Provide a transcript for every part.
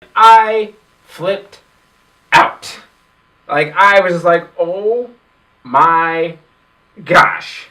I flipped out. Like, I was just like, oh my gosh.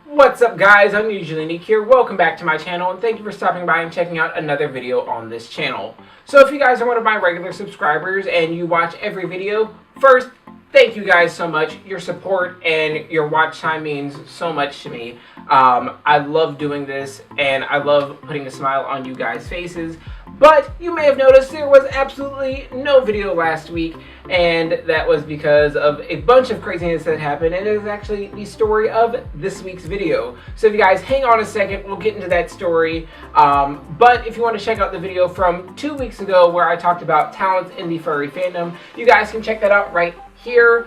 What's up, guys? I'm Uneek here. Welcome back to my channel, and thank you for stopping by and checking out another video on this channel. So if you guys are one of my regular subscribers and you watch every video, first, thank you guys so much. Your support and your watch time means so much to me. I love doing this, and I love putting a smile on you guys' faces. But you may have noticed there was absolutely no video last week, and that was because of a bunch of craziness that happened, and it is actually the story of this week's video. So if you guys hang on a second, we'll get into that story. But if you want to check out the video from 2 weeks ago where I talked about talents in the furry fandom, you guys can check that out right here.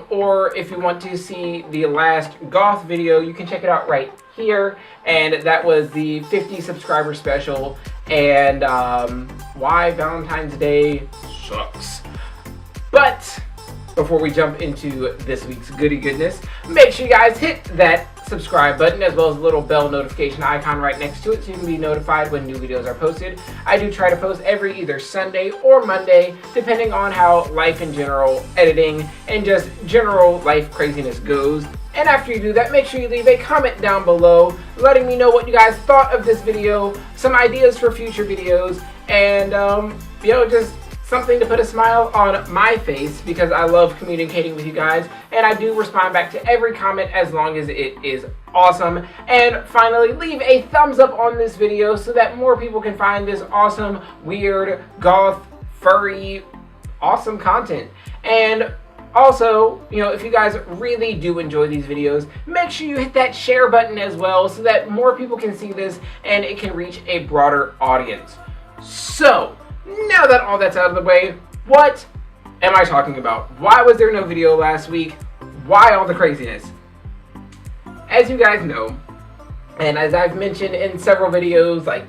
Or if you want to see the last goth video, you can check it out right here, and that was the 50 subscriber special, and why Valentine's Day sucks. But before we jump into this week's goody goodness, make sure you guys hit that subscribe button as well as the little bell notification icon right next to it so you can be notified when new videos are posted. I do try to post every either Sunday or Monday, depending on how life in general, editing, and just general life craziness goes. And after you do that, make sure you leave a comment down below letting me know what you guys thought of this video, some ideas for future videos, and just something to put a smile on my face, because I love communicating with you guys, and I do respond back to every comment as long as it is awesome. And finally, leave a thumbs up on this video so that more people can find this awesome, weird, goth, furry, awesome content. And also, if you guys really do enjoy these videos, make sure you hit that share button as well so that more people can see this and it can reach a broader audience. So, now that all that's out of the way, what am I talking about? Why was there no video last week? Why all the craziness? As you guys know, and as I've mentioned in several videos like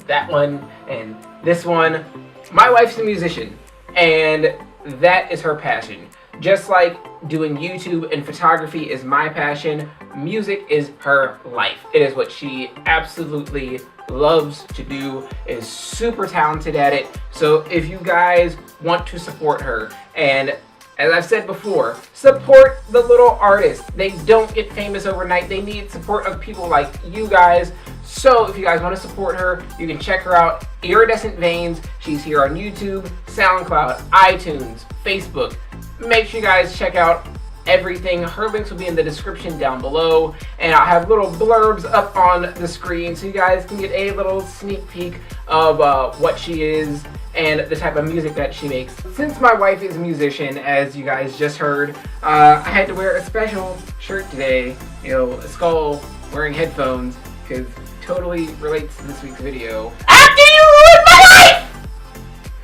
that one and this one, my wife's a musician, and that is her passion. Just like doing YouTube and photography is my passion, music is her life. It is what she absolutely loves to do, is super talented at it. So if you guys want to support her, and as I've said before, support the little artists. They don't get famous overnight. They need support of people like you guys. So if you guys want to support her, you can check her out, Iridescent Veins. She's here on YouTube, SoundCloud, iTunes, Facebook. Make sure you guys check out everything. Her links will be in the description down below, and I'll have little blurbs up on the screen so you guys can get a little sneak peek of what she is and the type of music that she makes. Since my wife is a musician, as you guys just heard, I had to wear a special shirt today, a skull wearing headphones, because it totally relates to this week's video. After you ruined my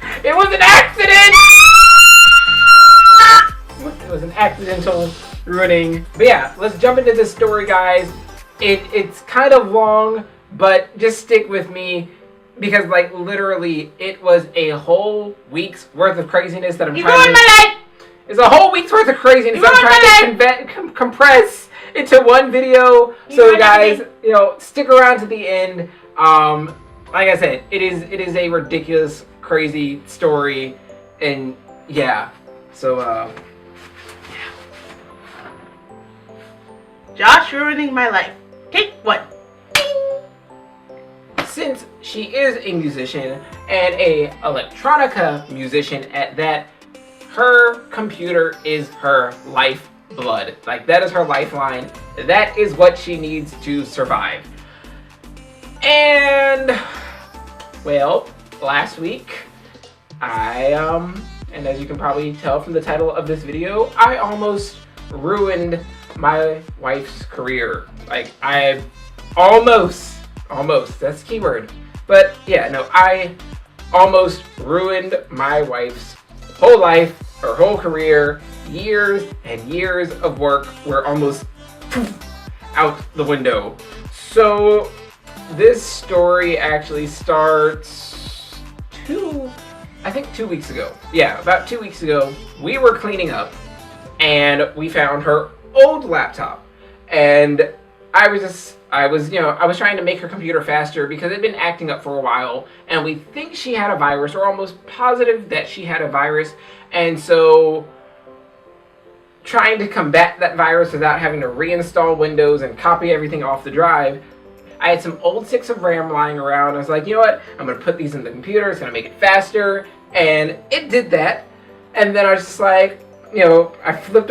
life! It was an accident! It was an accidental ruining. But yeah, let's jump into this story, guys. It's kind of long, but just stick with me, because like literally it was a whole week's worth of craziness that I'm trying to... It's a whole week's worth of craziness I'm trying to compress into one video. So guys, stick around to the end. Like I said, it is a ridiculous, crazy story, and yeah. So Josh ruining my life. Take one. Since she is a musician, and a electronica musician at that, her computer is her lifeblood. Like, that is her lifeline. That is what she needs to survive. And, well, last week, and as you can probably tell from the title of this video, I almost ruined my wife's career. Like, I almost, that's the key word. But yeah, no, I almost ruined my wife's whole life, her whole career. Years and years of work were almost out the window. So this story actually starts I think 2 weeks ago. Yeah, about 2 weeks ago, we were cleaning up and we found her old laptop. And I was trying to make her computer faster because it had been acting up for a while, and we think she had a virus, or almost positive that she had a virus. And so trying to combat that virus without having to reinstall Windows and copy everything off the drive, I had some old sticks of RAM lying around. I was like, you know what, I'm gonna put these in the computer, it's gonna make it faster. And it did that. And then I was just like, I flipped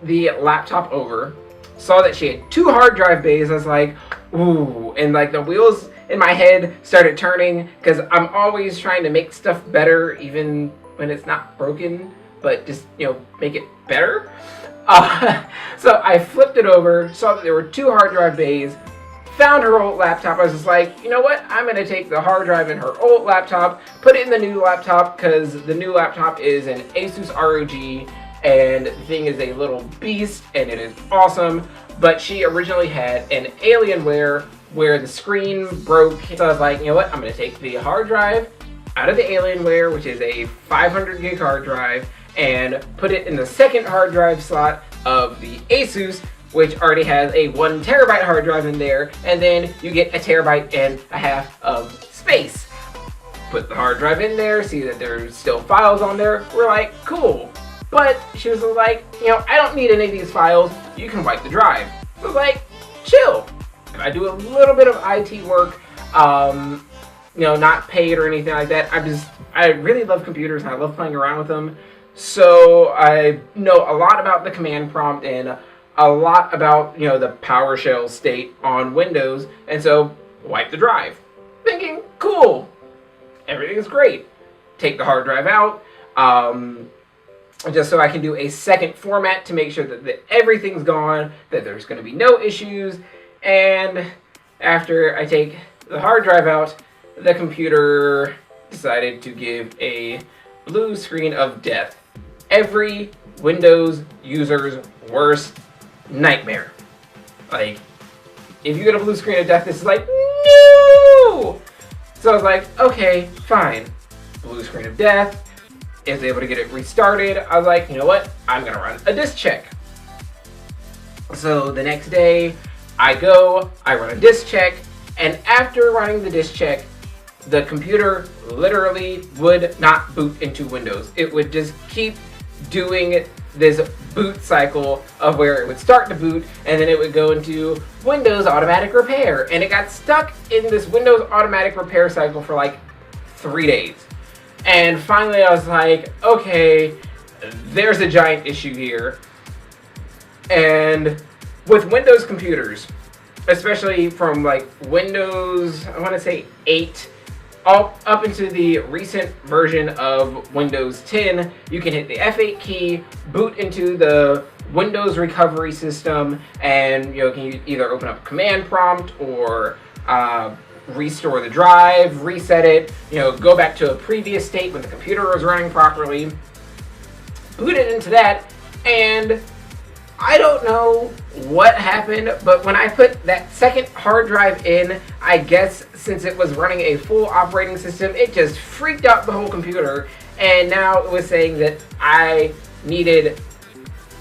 the laptop over, saw that she had 2 hard drive bays. I was like, ooh, and like the wheels in my head started turning, because I'm always trying to make stuff better even when it's not broken, but just, make it better. So I flipped it over, saw that there were 2 hard drive bays, found her old laptop. I was just like, you know what, I'm going to take the hard drive in her old laptop, put it in the new laptop, because the new laptop is an Asus ROG, and the thing is a little beast, and it is awesome. But she originally had an Alienware where the screen broke. So I was like, you know what, I'm going to take the hard drive out of the Alienware, which is a 500 gig hard drive, and put it in the second hard drive slot of the Asus, which already has a 1 terabyte hard drive in there, and then you get a 1.5 terabyte of space. Put the hard drive in there, see that there's still files on there. We're like, cool. But she was like, I don't need any of these files, you can wipe the drive. I was like, chill. If I do a little bit of IT work, not paid or anything like that, I really love computers and I love playing around with them. So I know a lot about the command prompt and a lot about, the PowerShell state on Windows, and so wipe the drive. Thinking, cool, everything's great. Take the hard drive out, just so I can do a second format to make sure that everything's gone, that there's going to be no issues. And after I take the hard drive out, the computer decided to give a blue screen of death. Every Windows user's worst nightmare. Like, if you get a blue screen of death, this is like, no! So I was like, okay, fine. Blue screen of death. Is able to get it restarted. I was like, you know what? I'm gonna run a disk check. So the next day, I run a disk check, and after running the disk check, the computer literally would not boot into Windows. It would just keep doing this boot cycle of where it would start to boot, and then it would go into Windows automatic repair. And it got stuck in this Windows automatic repair cycle for like 3 days. And finally I was like, okay, there's a giant issue here. And with Windows computers, especially from like Windows, I want to say 8, up into the recent version of Windows 10, you can hit the F8 key, boot into the Windows recovery system, and can either open up a command prompt or restore the drive, reset it, go back to a previous state when the computer was running properly, boot it into that, and I don't know what happened, but when I put that second hard drive in, I guess since it was running a full operating system, it just freaked out the whole computer, and now it was saying that I needed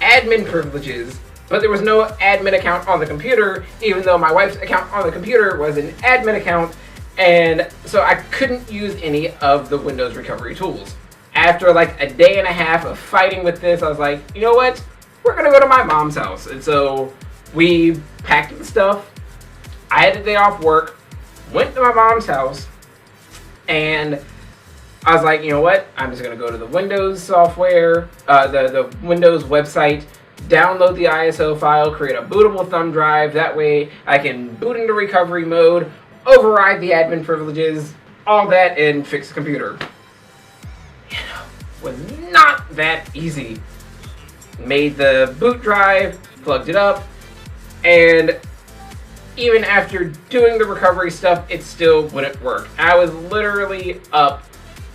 admin privileges, but there was no admin account on the computer, even though my wife's account on the computer was an admin account, and so I couldn't use any of the Windows recovery tools. After like a day and a half of fighting with this, I was like, you know what? We're gonna go to my mom's house. And so we packed the stuff. I had a day off work, went to my mom's house, and I was like, you know what? I'm just gonna go to the Windows software, the Windows website, download the ISO file, create a bootable thumb drive. That way I can boot into recovery mode, override the admin privileges, all that, and fix the computer. Was not that easy. Made the boot drive, plugged it up, and even after doing the recovery stuff, it still wouldn't work. I was literally up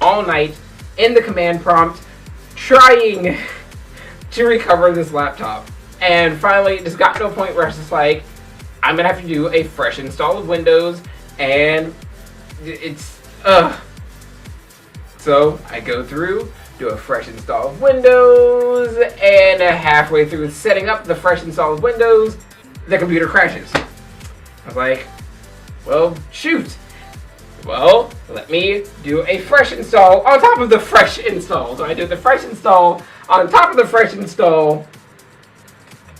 all night in the command prompt trying to recover this laptop. And finally, it just got to a point where I was just like, I'm gonna have to do a fresh install of Windows, and it's, So I go through do a fresh install of Windows, and halfway through setting up the fresh install of Windows, the computer crashes. I was like, well, shoot. Well, let me do a fresh install on top of the fresh install. So I did the fresh install on top of the fresh install,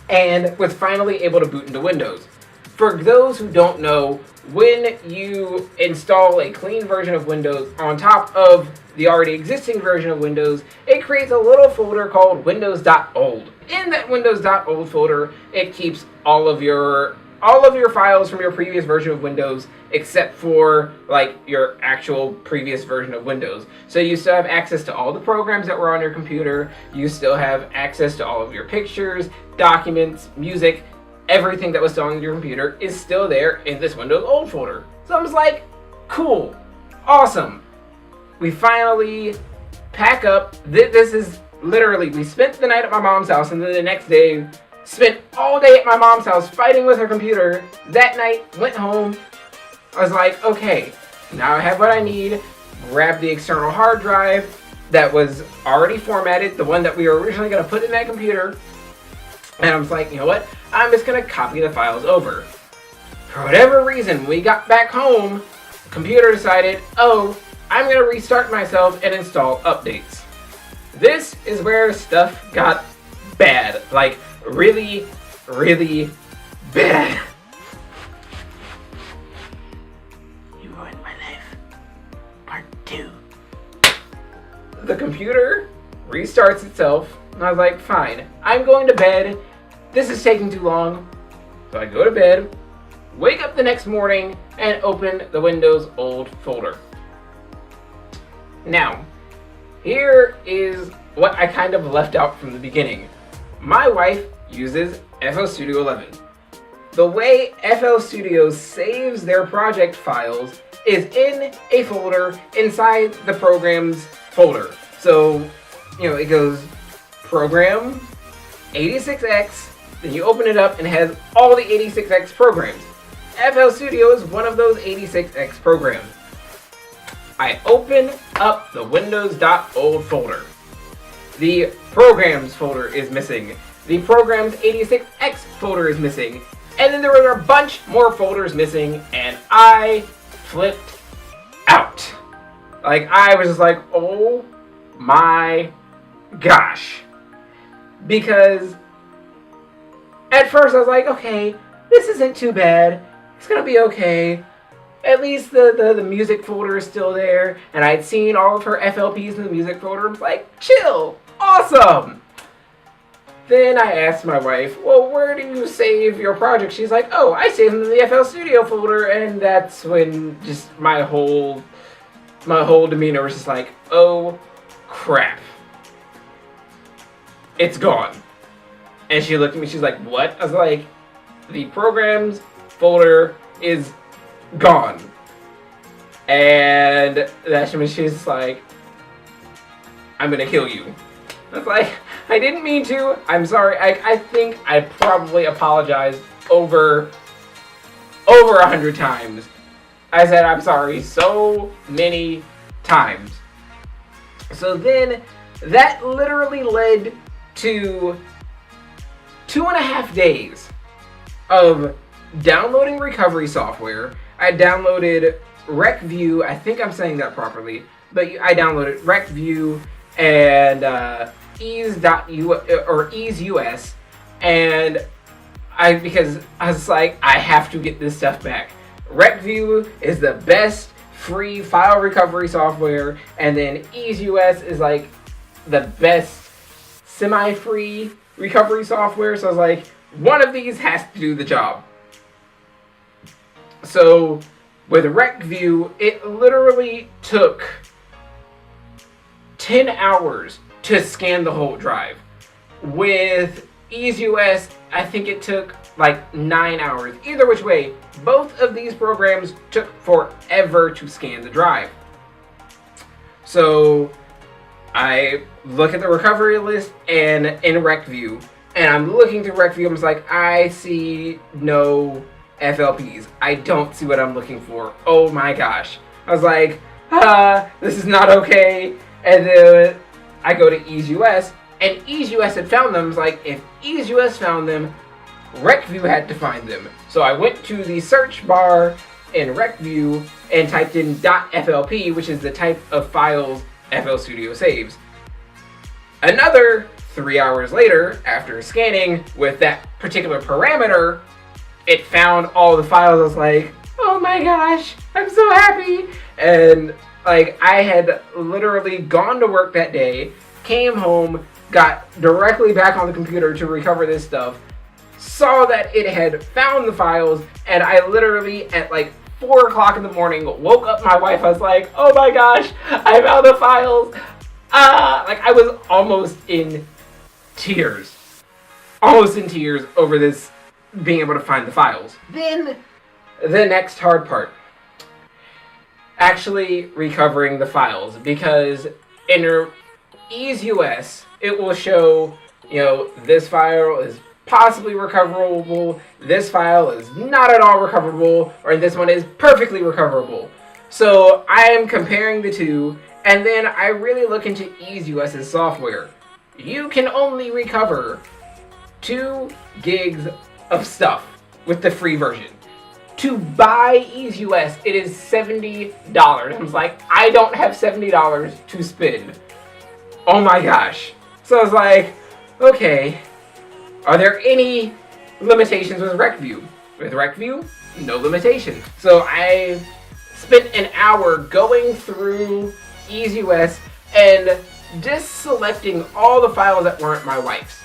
and was finally able to boot into Windows. For those who don't know, when you install a clean version of Windows on top of the already existing version of Windows, it creates a little folder called windows.old. In that windows.old folder, it keeps all of your files from your previous version of Windows, except for like your actual previous version of Windows. So you still have access to all the programs that were on your computer, you still have access to all of your pictures, documents, music, everything that was still on your computer is still there in this Windows old folder. So I was like, cool, awesome. We finally pack up. This is literally, we spent the night at my mom's house, and then the next day, spent all day at my mom's house fighting with her computer. That night, went home. I was like, okay, now I have what I need. Grab the external hard drive that was already formatted, the one that we were originally going to put in that computer. And I was like, you know what? I'm just going to copy the files over. For whatever reason, when we got back home, the computer decided, oh, I'm going to restart myself and install updates. This is where stuff got bad. Like, really, really bad. You ruined my life. Part 2. The computer restarts itself, and I was like, fine, I'm going to bed. This is taking too long. So I go to bed, wake up the next morning, and open the Windows old folder. Now, here is what I kind of left out from the beginning. My wife uses FL Studio 11. The way FL Studio saves their project files is in a folder inside the programs folder. So, you know, it goes program 86X, then you open it up and it has all the 86X programs. FL Studio is one of those 86X programs. I open up the windows.old folder. The programs folder is missing. The programs 86X folder is missing. And then there were a bunch more folders missing, and I flipped out. Like, I was just like, oh my gosh. Because at first I was like, okay, this isn't too bad. It's gonna be okay. At least the music folder is still there, and I'd seen all of her FLPs in the music folder. I was like, chill, awesome. Then I asked my wife, well, where do you save your project? She's like, oh, I save them in the FL Studio folder, and that's when just my whole demeanor was just like, oh crap, it's gone. And she looked at me, she's like, what? I was like, the programs folder is gone. And that's when she's like, I'm gonna kill you. I was like, I didn't mean to. I'm sorry. I think I probably apologized over 100 times. I said I'm sorry so many times. So then that literally led to 2.5 days of downloading recovery software. I downloaded RecView, I think I'm saying that properly, but I downloaded RecView and EaseUS, and because I was like, I have to get this stuff back. RecView is the best free file recovery software, and then EaseUS is like the best semi-free recovery software, so I was like, one of these has to do the job. So with RecView, it literally took 10 hours to scan the whole drive. With EaseUS, I think it took like 9 hours. Either which way, both of these programs took forever to scan the drive. So I look at the recovery list and in RecView, and I'm looking through RecView, I'm just like, I see no FLPs. I don't see what I'm looking for. Oh my gosh. I was like, this is not okay. And then I go to EaseUS, and EaseUS had found them. It's like, if EaseUS found them, RecView had to find them. So I went to the search bar in RecView and typed in .flp, which is the type of files FL Studio saves. Another 3 hours later, after scanning with that particular parameter, it found all the files. I was like, oh my gosh, I'm so happy. And like, I had literally gone to work that day, came home, got directly back on the computer to recover this stuff, saw that it had found the files, and I literally at like 4 o'clock in the morning woke up my wife. I was like, oh my gosh, I found the files. Like, I was almost in tears over this, being able to find the files. Then the next hard part, actually recovering the files, because in EaseUS it will show, this file is possibly recoverable, this file is not at all recoverable, or this one is perfectly recoverable. So I am comparing the two, and then I really look into EaseUS's software. You can only recover 2 gigs of stuff with the free version. To buy EaseUS, it is $70. I was like, I don't have $70 to spend. Oh my gosh. So I was like, okay, are there any limitations with RecView? With RecView, no limitations. So I spent an hour going through EaseUS and just selecting all the files that weren't my wife's.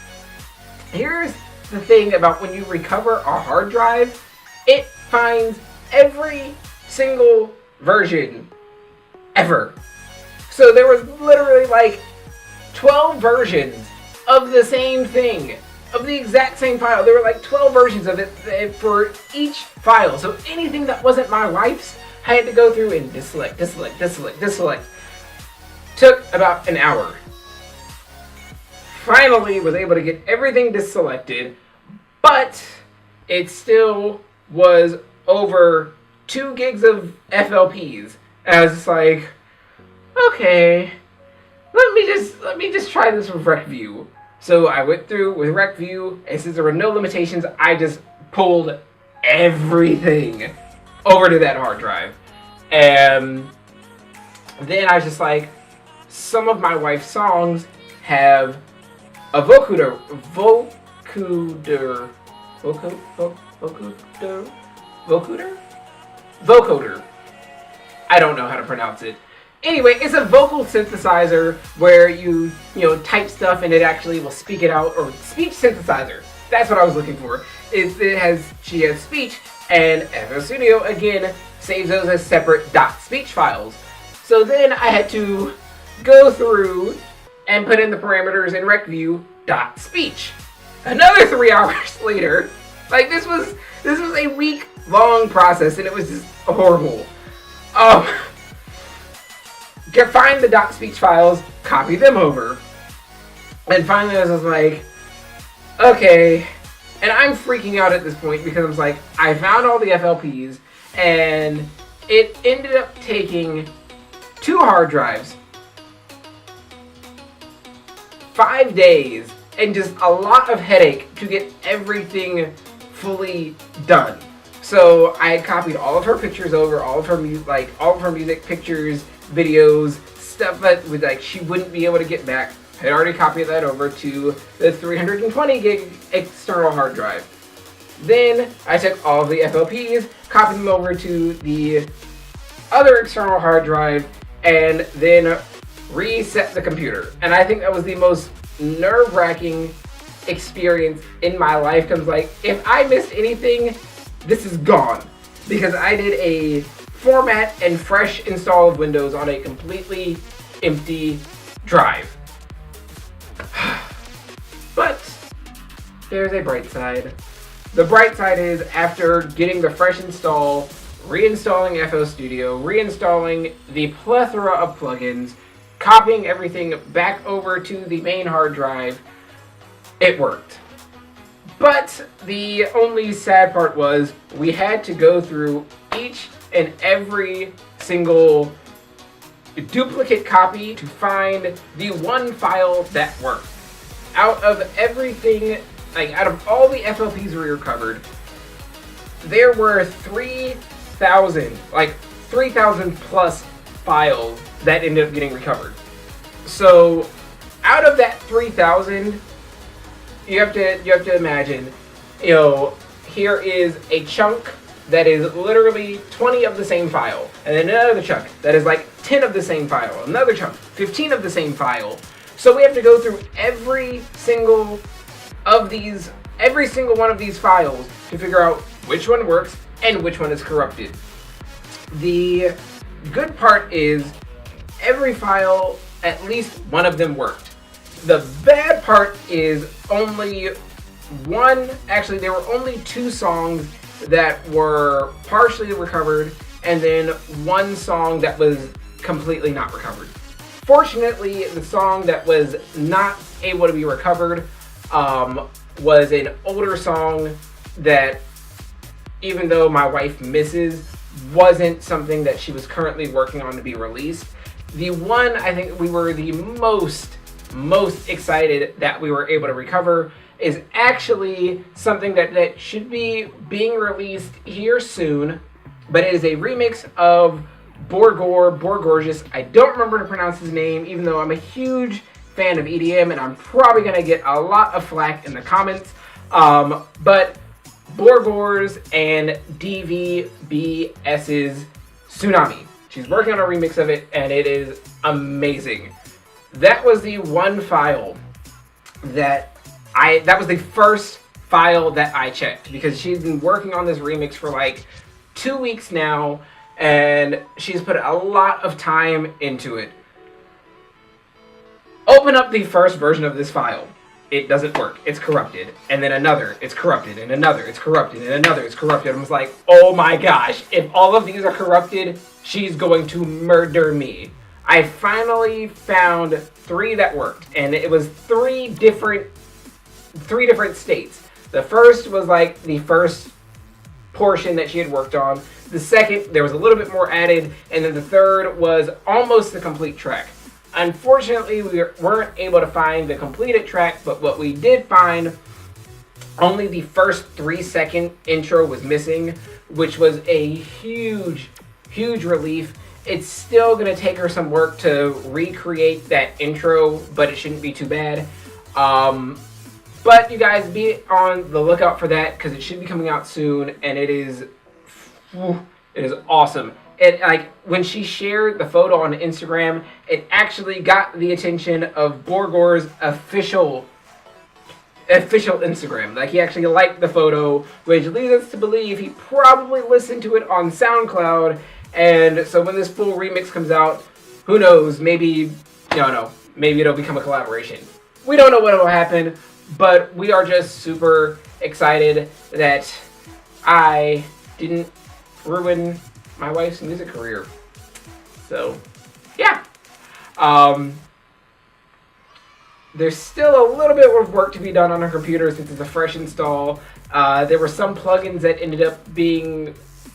Here's the thing about when you recover a hard drive, it finds every single version ever. So there was literally like 12 versions of the same thing, of the exact same file. There were like 12 versions of it for each file. So anything that wasn't my wife's, I had to go through and deselect. Took about an hour. Finally was able to get everything deselected, but it still was over 2 gigs of FLPs. And I was just like, okay, let me just try this with RecView. So I went through with RecView, and since there were no limitations, I just pulled everything over to that hard drive. And then I was just like, some of my wife's songs have a vocoder. I don't know how to pronounce it. Anyway, it's a vocal synthesizer where you type stuff and it actually will speak it out, or speech synthesizer. That's what I was looking for. She has speech, and FL Studio again saves those as separate .speech files. So then I had to go through and put in the parameters in RecView .speech. Another 3 hours later, like this was a week-long process, and it was just horrible. Find the .speech files, copy them over, and finally I was like, okay. And I'm freaking out at this point because I was like, I found all the FLPs, and it ended up taking 2 hard drives, 5 days, and just a lot of headache to get everything fully done. So I copied all of her pictures over, all of her music, pictures, videos, stuff that she wouldn't be able to get back. I had already copied that over to the 320 gig external hard drive. Then I took all of the FLPs, copied them over to the other external hard drive, and then reset the computer. And I think that was the most nerve-wracking experience in my life. Because like, if I missed anything, this is gone. Because I did a format and fresh install of Windows on a completely empty drive. But there's a bright side. The bright side is, after getting the fresh install, reinstalling FL Studio, reinstalling the plethora of plugins, copying everything back over to the main hard drive, it worked. But the only sad part was we had to go through each and every single duplicate copy to find the one file that worked. Out of everything, like out of all the FLPs we recovered, there were 3,000 plus files that ended up getting recovered. So out of that 3,000, you have to imagine, you know, here is a chunk that is literally 20 of the same file, and then another chunk that is like 10 of the same file, another chunk, 15 of the same file. So we have to go through every single one of these files to figure out which one works and which one is corrupted. The good part is every file, at least one of them worked. The bad part is there were only 2 songs that were partially recovered, and then 1 song that was completely not recovered. Fortunately, the song that was not able to be recovered was an older song that, even though my wife misses, wasn't something that she was currently working on to be released. The one I think we were the most excited that we were able to recover is actually something that should be being released here soon, but it is a remix of Borgorgeous. I don't remember to pronounce his name, even though I'm a huge fan of EDM, and I'm probably going to get a lot of flack in the comments. But Borgors and DVBS's Tsunami. She's working on a remix of it, and it is amazing. That was the one file that was the first file that I checked, because she's been working on this remix for like 2 weeks now, and she's put a lot of time into it. Open up the first version of this file. It doesn't work. It's corrupted. And then another, it's corrupted. And another, it's corrupted. And another, it's corrupted. I was like, oh my gosh, if all of these are corrupted, she's going to murder me. I finally found 3 that worked, and it was 3 different states. The first was like the first portion that she had worked on. The second, there was a little bit more added, and then the third was almost the complete track. Unfortunately, we weren't able to find the completed track, but what we did find, only the first 3-second intro was missing, which was a huge relief. It's still going to take her some work to recreate that intro, but it shouldn't be too bad. But you guys, be on the lookout for that, because it should be coming out soon, and it is awesome. It, like, when she shared the photo on Instagram, it actually got the attention of Borgor's official Instagram. Like, he actually liked the photo, which leads us to believe he probably listened to it on SoundCloud. And so when this full remix comes out, who knows, maybe it'll become a collaboration. We don't know what will happen, but we are just super excited that I didn't ruin my wife's music career. So, yeah. There's still a little bit of work to be done on her computer since it's a fresh install. There were some plugins that ended up being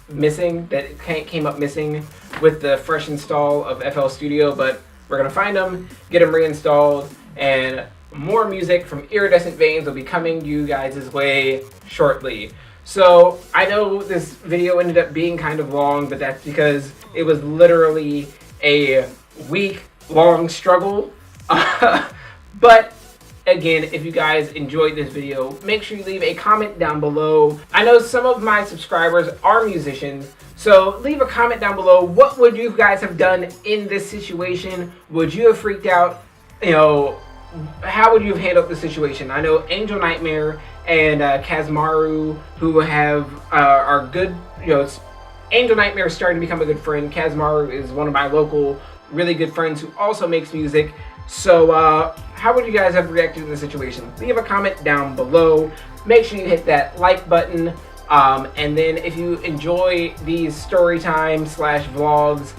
missing, that came up missing with the fresh install of FL Studio, but we're going to find them, get them reinstalled, and more music from Iridescent Veins will be coming you guys' way shortly. So, I know this video ended up being kind of long, but that's because it was literally a week-long struggle. But, again, if you guys enjoyed this video, make sure you leave a comment down below. I know some of my subscribers are musicians, so leave a comment down below. What would you guys have done in this situation? Would you have freaked out? How would you have handled the situation? I know Angel Nightmare and Kazmaru, who are good, Angel Nightmare is starting to become a good friend. Kazmaru is one of my local really good friends who also makes music. So how would you guys have reacted in this situation? Leave a comment down below. Make sure you hit that like button. And then if you enjoy these storytime /vlogs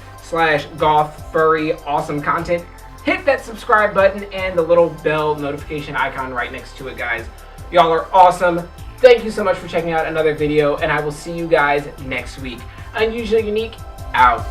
/ goth furry awesome content, hit that subscribe button and the little bell notification icon right next to it, guys. Y'all are awesome. Thank you so much for checking out another video, and I will see you guys next week. Unusually Unique, out.